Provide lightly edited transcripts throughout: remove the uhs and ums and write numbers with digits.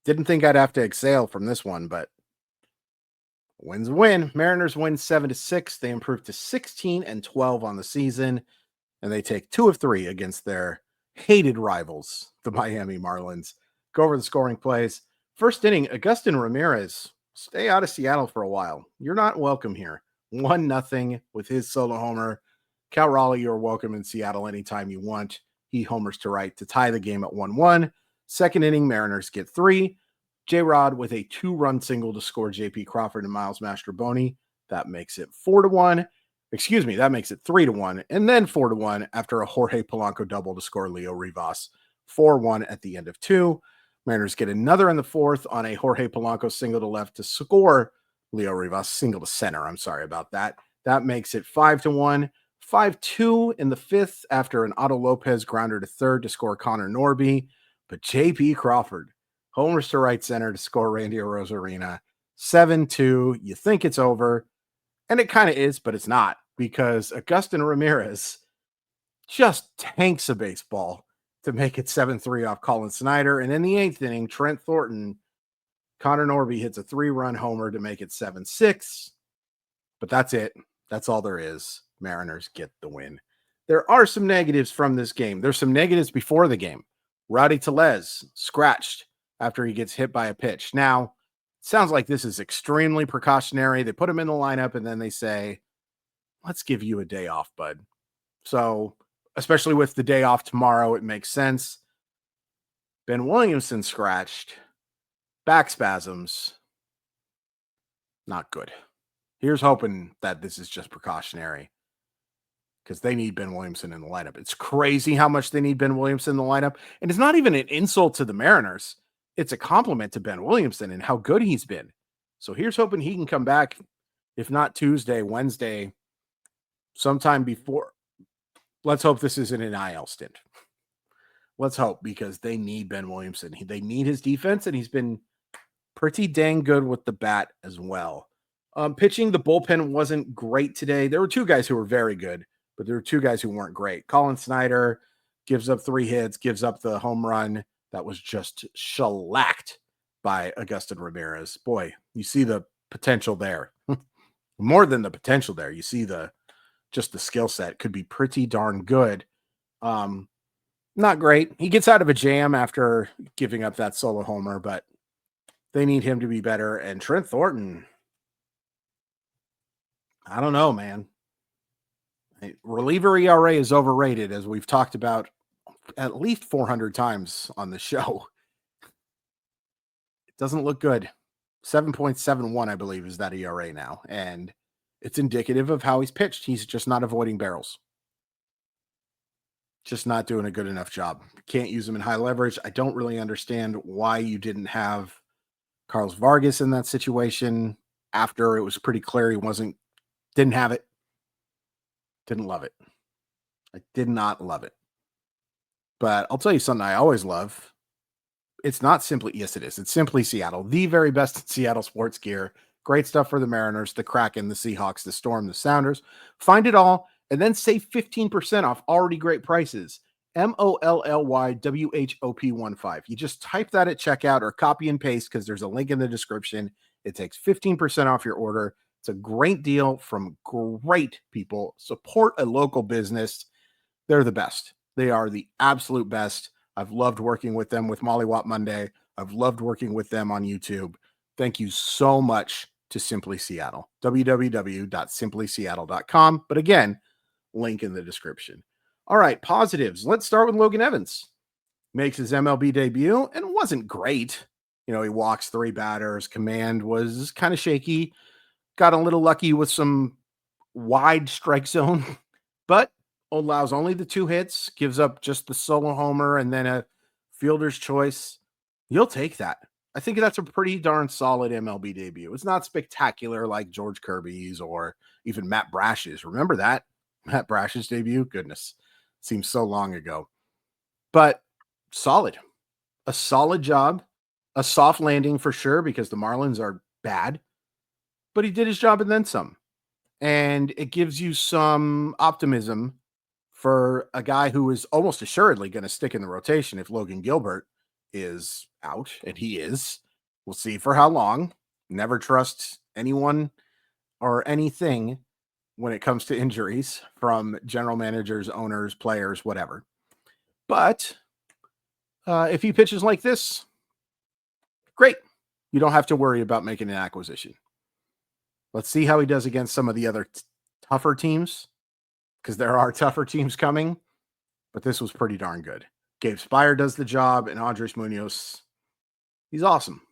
Didn't think I'd have to exhale from this one, but win's a win. Mariners win 7-6. They improve to 16-12 on the season, and they take 2 of 3 against their hated rivals, the Miami Marlins. Go over the scoring plays. First inning, Augustin Ramirez. Stay out of Seattle for a while. You're not welcome here. 1-0 with his solo homer. Cal Raleigh, you're welcome in Seattle anytime you want. He homers to right to tie the game at 1-1. Second inning, Mariners get 3. J-Rod with a 2-run single to score JP Crawford and Miles Mastrobuoni. That makes it 4-1. Excuse me, that makes it 3-1. And then 4-1 after a Jorge Polanco double to score Leo Rivas. 4-1 at the end of 2. Mariners get another in the fourth on a Jorge Polanco single to left to score Leo Rivas, single to center. I'm sorry about that. That makes it 5-1. 5-2 in the fifth after an Otto Lopez grounder to third to score Connor Norby. But JP Crawford homers to right center to score Randy Arozarena. 7-2. You think it's over. And it kind of is, but it's not, because Augustin Ramirez just tanks a baseball to make it 7-3 off Colin Snyder. And in the eighth inning, Trent Thornton, Connor Norby hits a 3-run homer to make it 7-6. But that's it. That's all there is. Mariners get the win. There are some negatives from this game. There's some negatives before the game. Rowdy Tellez scratched after he gets hit by a pitch. Now, sounds like this is extremely precautionary. They put him in the lineup and then they say, let's give you a day off, bud. So, especially with the day off tomorrow, it makes sense. Ben Williamson scratched. Back spasms. Not good. Here's hoping that this is just precautionary, because they need Ben Williamson in the lineup. It's crazy how much they need Ben Williamson in the lineup. And it's not even an insult to the Mariners. It's a compliment to Ben Williamson and how good he's been. So here's hoping he can come back, if not Tuesday, Wednesday, sometime before. Let's hope this isn't an IL stint. Let's hope, because they need Ben Williamson. They need his defense, and he's been pretty dang good with the bat as well. Pitching, the bullpen wasn't great today. There were 2 guys who were very good, but there were 2 guys who weren't great. Colin Snyder gives up 3 hits, gives up the home run that was just shellacked by Augustin Ramirez. Boy, you see the potential there. More than the potential there. You see just the skill set could be pretty darn good. Not great. He gets out of a jam after giving up that solo homer, but they need him to be better. And Trent Thornton, I don't know, man. Reliever ERA is overrated, as we've talked about at least 400 times on the show. It doesn't look good. 7.71, I believe, is that ERA now. And it's indicative of how he's pitched. He's just not avoiding barrels. Just not doing a good enough job. Can't use him in high leverage. I don't really understand why you didn't have Carlos Vargas in that situation after it was pretty clear he didn't have it. Didn't love it. I did not love it. But I'll tell you something I always love. It's not simply, yes, it is. It's Simply Seattle, the very best in Seattle sports gear. Great stuff for the Mariners, the Kraken, the Seahawks, the Storm, the Sounders. Find it all and then save 15% off already great prices. MOLLYWHOP15. You just type that at checkout or copy and paste, because there's a link in the description. It takes 15% off your order. It's a great deal from great people. Support a local business. They're the best. They are the absolute best. I've loved working with them with Molly Wop Monday. I've loved working with them on YouTube. Thank you so much to Simply Seattle. www.simplyseattle.com. But again, link in the description. All right, positives. Let's start with Logan Evans. Makes his MLB debut and wasn't great. He walks 3 batters. Command was kind of shaky. Got a little lucky with some wide strike zone, but allows only the 2 hits, gives up just the solo homer and then a fielder's choice. You'll take that. I think that's a pretty darn solid MLB debut. It's not spectacular like George Kirby's or even Matt Brash's. Remember that? Matt Brash's debut? Goodness. Seems so long ago. But solid. A solid job. A soft landing for sure, because the Marlins are bad. But he did his job and then some. And it gives you some optimism for a guy who is almost assuredly going to stick in the rotation if Logan Gilbert is out, and he is. We'll see for how long. Never trust anyone or anything when it comes to injuries from general managers, owners, players, whatever. But if he pitches like this, great. You don't have to worry about making an acquisition. Let's see how he does against some of the other tougher teams, because there are tougher teams coming, but this was pretty darn good. Gabe Spire does the job, and Andres Munoz, he's awesome.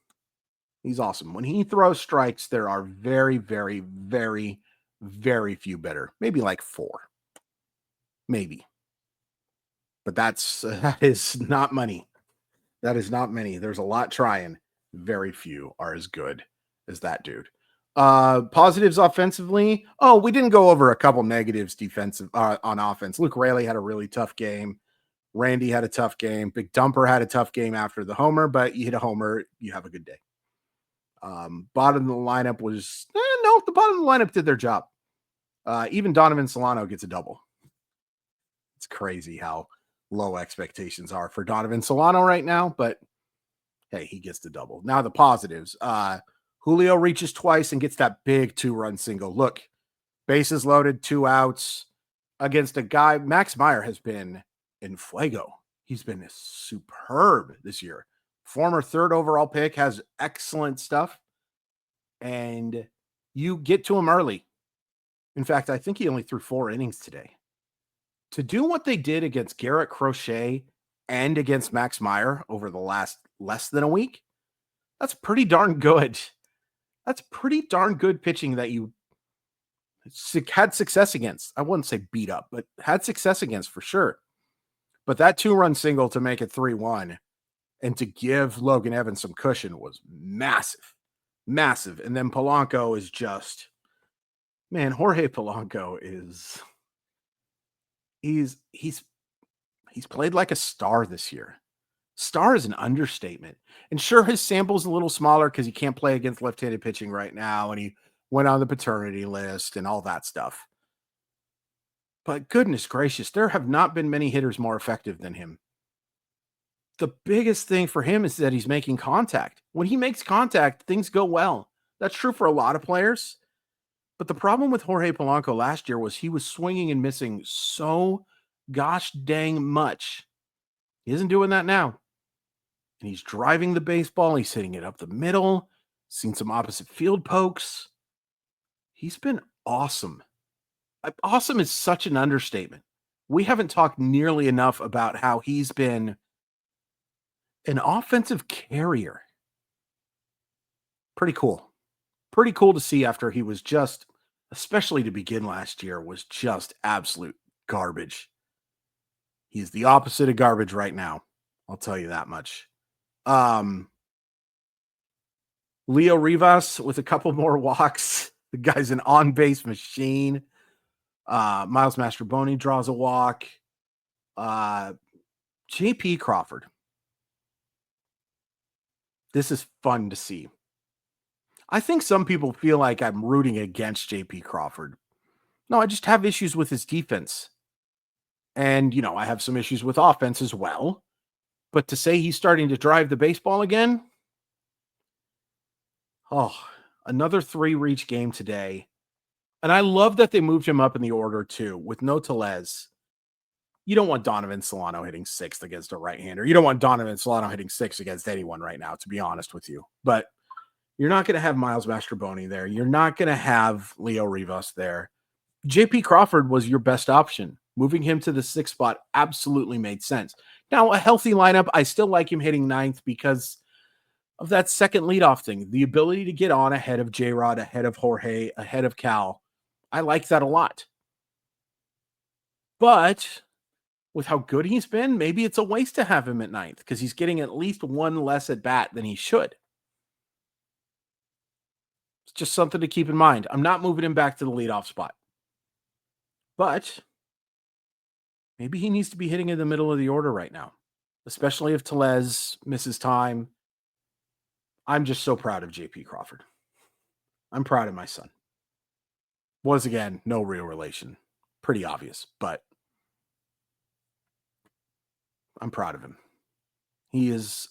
He's awesome. When he throws strikes, there are very, very, very, very few better. Maybe like 4. Maybe. But that is not money. That is not many. There's a lot trying. Very few are as good as that dude. Positives offensively. Oh, we didn't go over a couple negatives defensive on offense. Luke Raley had a really tough game. Randy had a tough game. Big Dumper had a tough game after the homer, but you hit a homer, you have a good day. Bottom of the lineup was no, the bottom of the lineup did their job. Even Donovan Solano gets a double. It's crazy how low expectations are for Donovan Solano right now, but hey, he gets the double. Now the positives. Julio reaches twice and gets that big 2-run single. Look, bases loaded, 2 outs against a guy. Max Meyer has been in fuego. He's been superb this year. Former 3rd overall pick, has excellent stuff, and you get to him early. In fact, I think he only threw 4 innings today. To do what they did against Garrett Crochet and against Max Meyer over the last less than a week, that's pretty darn good. That's pretty darn good pitching that you had success against. I wouldn't say beat up, but had success against for sure. But that 2-run single to make it 3-1 and to give Logan Evans some cushion was massive. Massive. And then Polanco is just, man, Jorge Polanco is, he's played like a star this year. Star is an understatement. And sure, his sample's a little smaller because he can't play against left-handed pitching right now, and he went on the paternity list and all that stuff. But goodness gracious, there have not been many hitters more effective than him. The biggest thing for him is that he's making contact. When he makes contact, things go well. That's true for a lot of players. But the problem with Jorge Polanco last year was he was swinging and missing so gosh dang much. He isn't doing that now. And he's driving the baseball. He's hitting it up the middle. Seen some opposite field pokes. He's been awesome. Awesome is such an understatement. We haven't talked nearly enough about how he's been an offensive carrier. Pretty cool. Pretty cool to see after he was just, especially to begin last year, was just absolute garbage. He's the opposite of garbage right now. I'll tell you that much. Leo Rivas with a couple more walks. The guy's an on-base machine. Miles Mastrobuoni draws a walk. JP Crawford. This is fun to see. I think some people feel like I'm rooting against JP Crawford. No, I just have issues with his defense. And, I have some issues with offense as well. But to say he's starting to drive the baseball again, another 3-reach game today. And I love that they moved him up in the order too, with no Tellez. You don't want Donovan Solano hitting 6th against a right-hander. You don't want Donovan Solano hitting 6th against anyone right now, to be honest with you. But you're not going to have Miles Mastrobuoni there. You're not going to have Leo Rivas there. JP Crawford was your best option. Moving him to the 6th spot absolutely made sense. Now, a healthy lineup, I still like him hitting 9th because of that second leadoff thing. The ability to get on ahead of J-Rod, ahead of Jorge, ahead of Cal. I like that a lot. But with how good he's been, maybe it's a waste to have him at 9th because he's getting at least one less at bat than he should. It's just something to keep in mind. I'm not moving him back to the leadoff spot. But maybe he needs to be hitting in the middle of the order right now, especially if Tellez misses time. I'm just so proud of JP Crawford. I'm proud of my son. Was, again, no real relation. Pretty obvious, but I'm proud of him. He is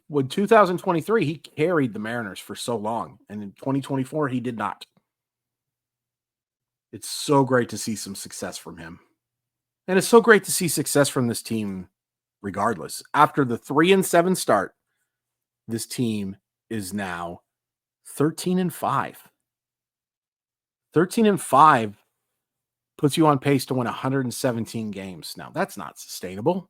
With 2023, he carried the Mariners for so long, and in 2024, he did not. It's so great to see some success from him. And it's so great to see success from this team regardless. After the 3-7 start, this team is now 13-5. 13-5 puts you on pace to win 117 games. Now, that's not sustainable,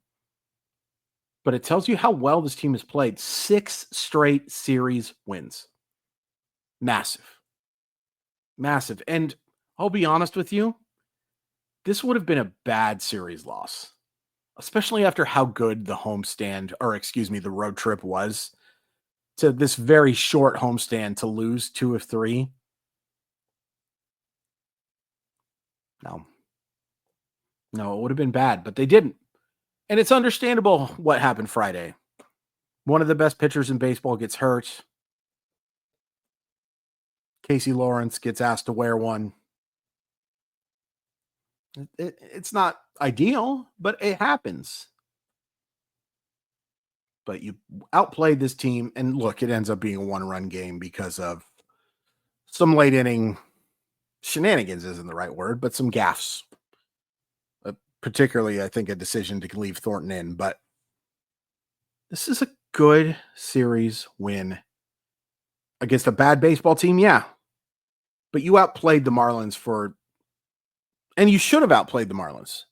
but it tells you how well this team has played. 6 straight series wins. Massive. Massive. And I'll be honest with you, this would have been a bad series loss, especially after how good the the road trip was. To this very short homestand to lose 2 of 3. No, it would have been bad, but they didn't. And it's understandable what happened Friday. One of the best pitchers in baseball gets hurt. Casey Lawrence gets asked to wear one. It's not ideal, but it happens. But you outplayed this team, and look, it ends up being a 1-run game because of some late inning shenanigans isn't the right word, but some gaffes. Particularly, I think, a decision to leave Thornton in. But this is a good series win against a bad baseball team, yeah. But you outplayed the Marlins and you should have outplayed the Marlins.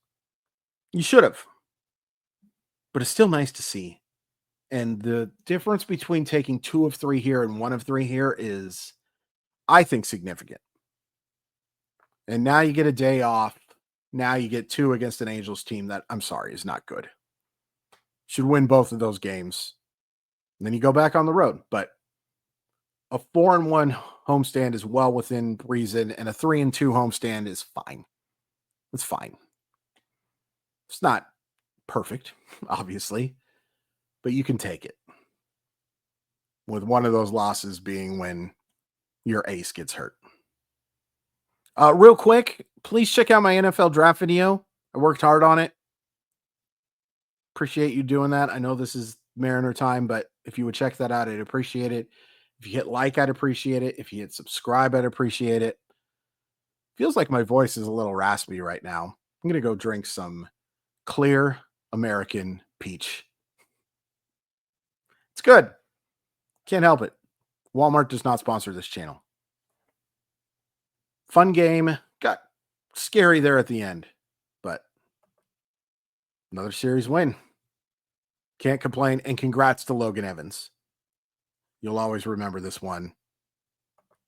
You should have. But it's still nice to see. And the difference between taking 2 of 3 here and 1 of 3 here is, I think, significant. And now you get a day off. Now you get 2 against an Angels team that, I'm sorry, is not good. Should win both of those games. And then you go back on the road. But a 4-1 homestand is well within reason, and a 3-2 homestand is fine. It's fine. It's not perfect, obviously, but you can take it. With one of those losses being when your ace gets hurt. Real quick, please check out my NFL draft video. I worked hard on it. Appreciate you doing that. I know this is Mariner time, but if you would check that out, I'd appreciate it. If you hit like, I'd appreciate it. If you hit subscribe, I'd appreciate it. Feels like my voice is a little raspy right now. I'm going to go drink some clear American peach. It's good. Can't help it. Walmart does not sponsor this channel. Fun game. Got scary there at the end, but another series win. Can't complain. And congrats to Logan Evans. You'll always remember this one